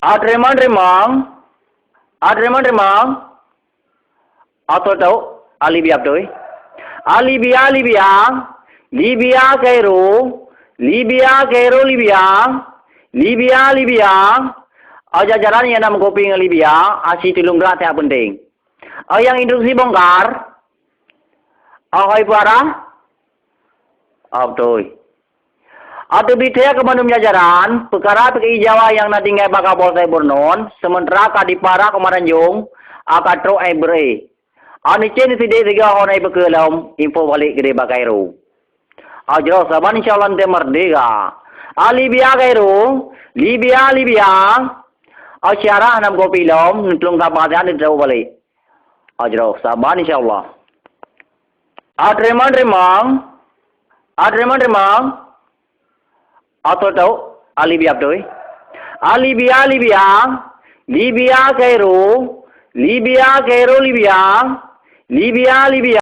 Remang remang, remang, atau tahu Libya betul? Libya, Libya Cairo, Libya Cairo, Libya. Aja jalan yang nama kopi dengan Libya, asyik tulung gerak tak penting. Yang instruksi bongkar, ahoy para, betul. Atau bitaya ke manum jajaran, perkara pergi Jawa yang nanti ngai bakal boleh bernon, sementara kadi para kemarin jong, akan tro ebre. Ani cen tidak tiga orang berkelam info balik ke Cairo. Ajro saban insyaallah nanti merdeka. Libya Cairo, Libya. Asyara nam kopi lom, nuntung kapasan itu balik. Ajro saban insyaallah. Remang. Atau tahu Libya betul? Libya Cairo, Libya.